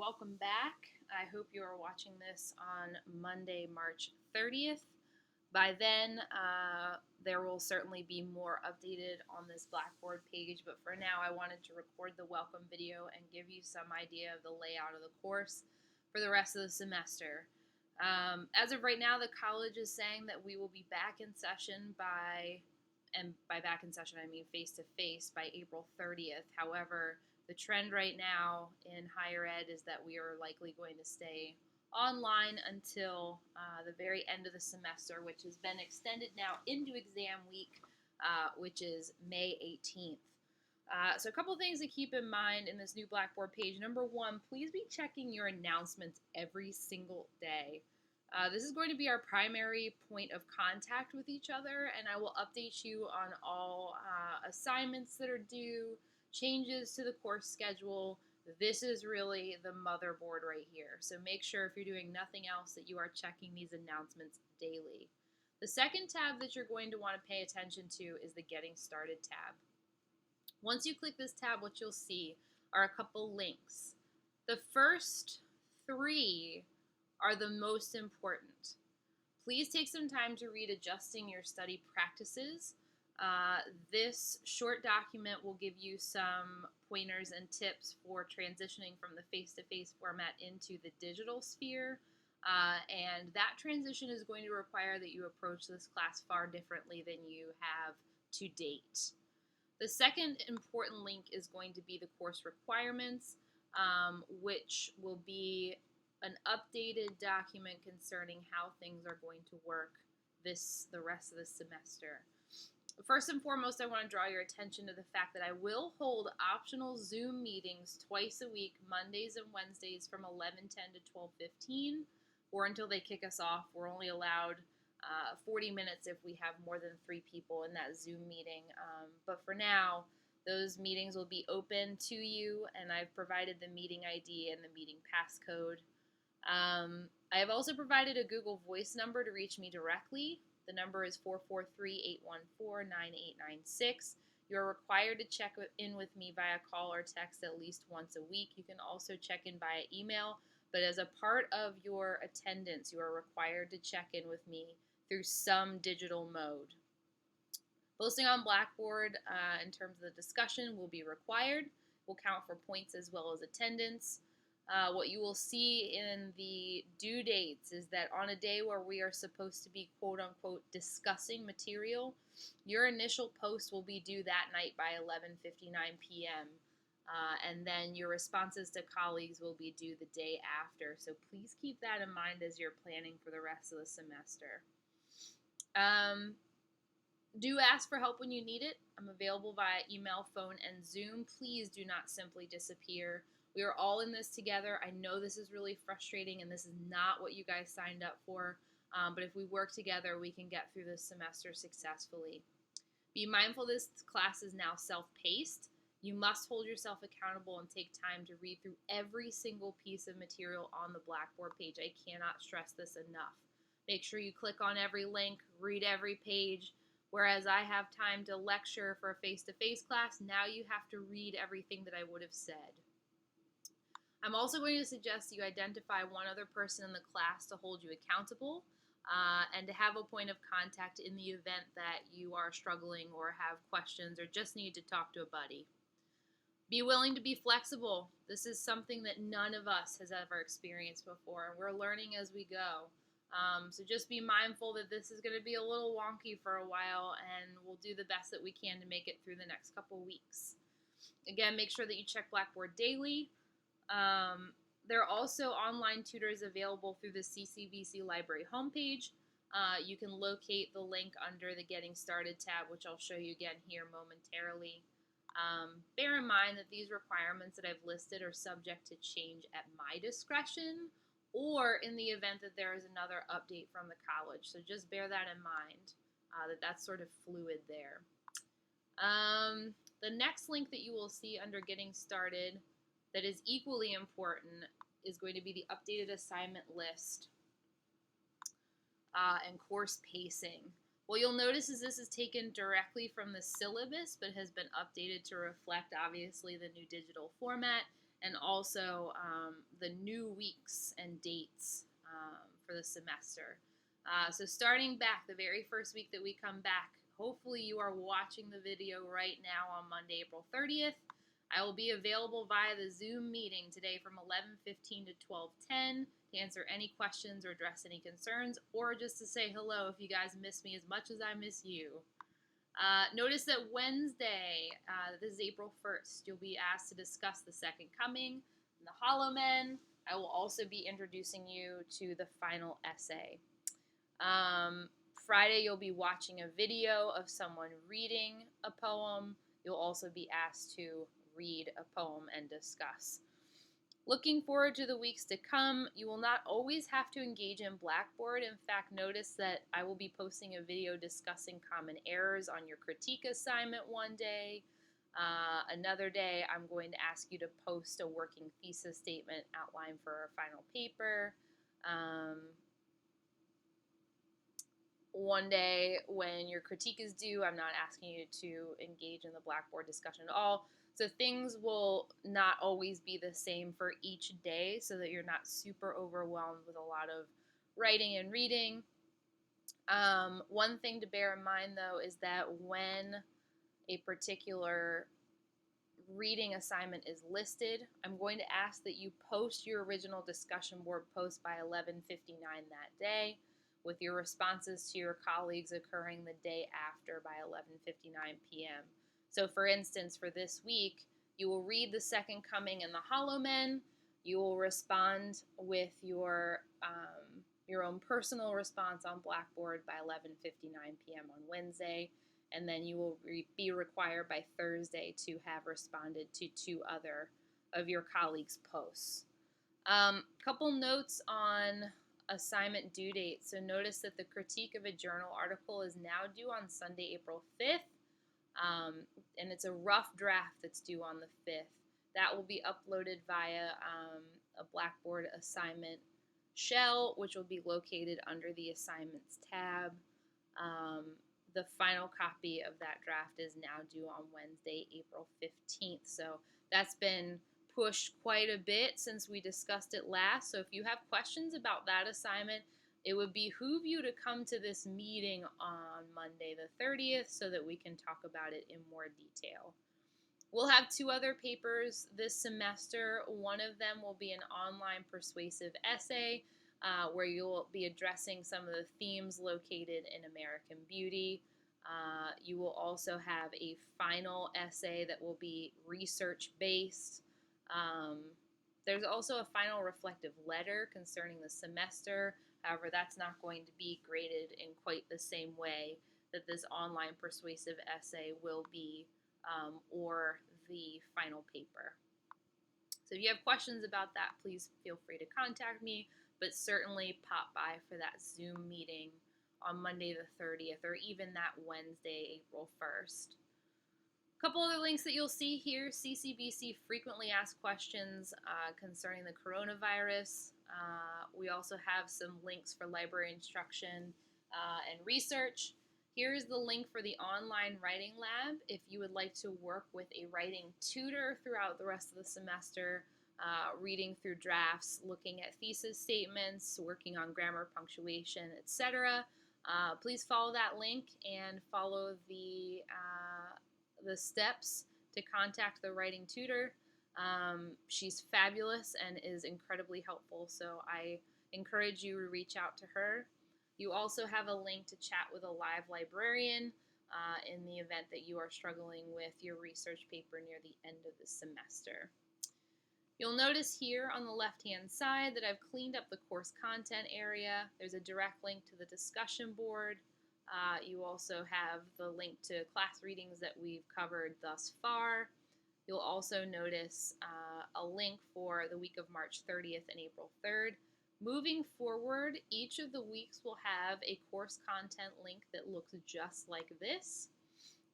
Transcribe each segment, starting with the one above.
welcome back. I hope you are watching this on Monday, March 30th. By then, there will certainly be more updated on this Blackboard page, but for now, I wanted to record the welcome video and give you some idea of the layout of the course for the rest of the semester. As of right now, the college is saying that we will be back in session and by back in session, I mean face-to-face, by April 30th. However, the trend right now in higher ed is that we are likely going to stay online until the very end of the semester, which has been extended now into exam week, which is May 18th. So a couple things to keep in mind in this new Blackboard page. Number one, please be checking your announcements every single day. This is going to be our primary point of contact with each other, and I will update you on all assignments that are due, changes to the course schedule. This is really the motherboard right here. So make sure if you're doing nothing else that you are checking these announcements daily. The second tab that you're going to want to pay attention to is the Getting Started tab. Once you click this tab, what you'll see are a couple links. The first three are the most important. Please take some time to read Adjusting Your Study Practices. This short document will give you some pointers and tips for transitioning from the face-to-face format into the digital sphere. And that transition is going to require that you approach this class far differently than you have to date. The second important link is going to be the course requirements, which will be an updated document concerning how things are going to work the rest of the semester. First and foremost, I want to draw your attention to the fact that I will hold optional Zoom meetings twice a week, Mondays and Wednesdays from 11:10 to 12:15, or until they kick us off. We're only allowed 40 minutes if we have more than 3 people in that Zoom meeting. But for now, those meetings will be open to you, and I've provided the meeting ID and the meeting passcode. I have also provided a Google Voice number to reach me directly. The number is 443-814-9896. You're required to check in with me via call or text at least once a week. You can also check in via email, but as a part of your attendance, you are required to check in with me through some digital mode. Posting on Blackboard in terms of the discussion will be required. Will count for points as well as attendance. What you will see in the due dates is that on a day where we are supposed to be quote-unquote discussing material, your initial post will be due that night by 11:59 p.m. And then your responses to colleagues will be due the day after. So please keep that in mind as you're planning for the rest of the semester. Do ask for help when you need it. I'm available via email, phone, and Zoom. Please do not simply disappear. We are all in this together. I know this is really frustrating and this is not what you guys signed up for, but if we work together, we can get through this semester successfully. Be mindful this class is now self-paced. You must hold yourself accountable and take time to read through every single piece of material on the Blackboard page. I cannot stress this enough. Make sure you click on every link, read every page. Whereas I have time to lecture for a face-to-face class, now you have to read everything that I would have said. I'm also going to suggest you identify one other person in the class to hold you accountable and to have a point of contact in the event that you are struggling or have questions or just need to talk to a buddy. Be willing to be flexible. This is something that none of us has ever experienced before, and we're learning as we go. So just be mindful that this is going to be a little wonky for a while, and we'll do the best that we can to make it through the next couple weeks. Again, make sure that you check Blackboard daily. There are also online tutors available through the CCVC Library homepage. You can locate the link under the Getting Started tab, which I'll show you again here momentarily. Bear in mind that these requirements that I've listed are subject to change at my discretion or in the event that there is another update from the college. So just bear that in mind, that's sort of fluid there. The next link that you will see under Getting Started that is equally important is going to be the updated assignment list and course pacing. What you'll notice is this is taken directly from the syllabus, but has been updated to reflect, obviously, the new digital format and also the new weeks and dates for the semester. So starting back the very first week that we come back, hopefully you are watching the video right now on Monday, April 30th. I will be available via the Zoom meeting today from 11:15 to 12:10 to answer any questions or address any concerns, or just to say hello if you guys miss me as much as I miss you. Notice that Wednesday, this is April 1st, you'll be asked to discuss the Second Coming and the Hollow Men. I will also be introducing you to the final essay. Friday, you'll be watching a video of someone reading a poem. You'll also be asked to read a poem and discuss. Looking forward to the weeks to come, you will not always have to engage in Blackboard. In fact, notice that I will be posting a video discussing common errors on your critique assignment one day. Another day, I'm going to ask you to post a working thesis statement outline for our final paper. One day, when your critique is due, I'm not asking you to engage in the Blackboard discussion at all. So things will not always be the same for each day so that you're not super overwhelmed with a lot of writing and reading. One thing to bear in mind, though, is that when a particular reading assignment is listed, I'm going to ask that you post your original discussion board post by 11:59 that day, with your responses to your colleagues occurring the day after by 11:59 p.m. So for instance, for this week, you will read the Second Coming and the Hollow Men. You will respond with your own personal response on Blackboard by 11:59 p.m. on Wednesday, and then you will be required by Thursday to have responded to 2 other of your colleagues' posts. Couple notes on assignment due date. So notice that the critique of a journal article is now due on Sunday, April 5th. And it's a rough draft that's due on the 5th. That will be uploaded via a Blackboard assignment shell, which will be located under the Assignments tab. The final copy of that draft is now due on Wednesday, April 15th. So that's been pushed quite a bit since we discussed it last. So if you have questions about that assignment, it would behoove you to come to this meeting on Monday the 30th so that we can talk about it in more detail. We'll have 2 other papers this semester. One of them will be an online persuasive essay where you'll be addressing some of the themes located in American Beauty. You will also have a final essay that will be research-based. There's also a final reflective letter concerning the semester. However, that's not going to be graded in quite the same way that this online persuasive essay will be, or the final paper. So if you have questions about that, please feel free to contact me, but certainly pop by for that Zoom meeting on Monday the 30th, or even that Wednesday, April 1st. A couple other links that you'll see here: CCBC frequently asked questions concerning the coronavirus. We also have some links for library instruction and research. Here's the link for the online writing lab if you would like to work with a writing tutor throughout the rest of the semester, reading through drafts, looking at thesis statements, working on grammar, punctuation, etc. Please follow that link and follow the steps to contact the writing tutor. She's fabulous and is incredibly helpful, so I encourage you to reach out to her. You also have a link to chat with a live librarian in the event that you are struggling with your research paper near the end of the semester. You'll notice here on the left-hand side that I've cleaned up the course content area. There's a direct link to the discussion board. You also have the link to class readings that we've covered thus far. You'll also notice a link for the week of March 30th and April 3rd. Moving forward, each of the weeks will have a course content link that looks just like this.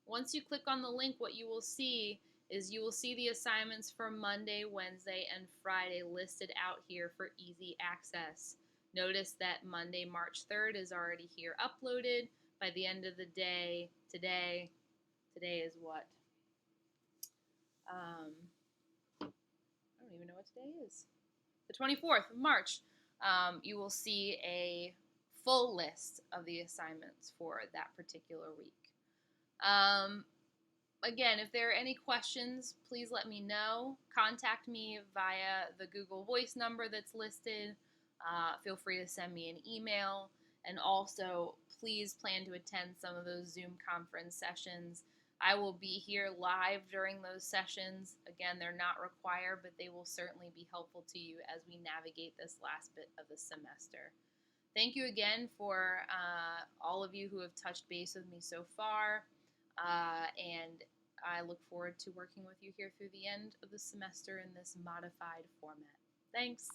Once you click on the link, what you will see is you will see the assignments for Monday, Wednesday, and Friday listed out here for easy access. Notice that Monday, March 3rd is already here uploaded. By the end of the day, today is what? All don't even know what today is. The 24th of March, you will see a full list of the assignments for that particular week. Again, if there are any questions, please let me know. Contact me via the Google Voice number that's listed. Feel free to send me an email. And also, please plan to attend some of those Zoom conference sessions. I will be here live during those sessions. Again, they're not required, but they will certainly be helpful to you as we navigate this last bit of the semester. Thank you again for all of you who have touched base with me so far. And I look forward to working with you here through the end of the semester in this modified format. Thanks.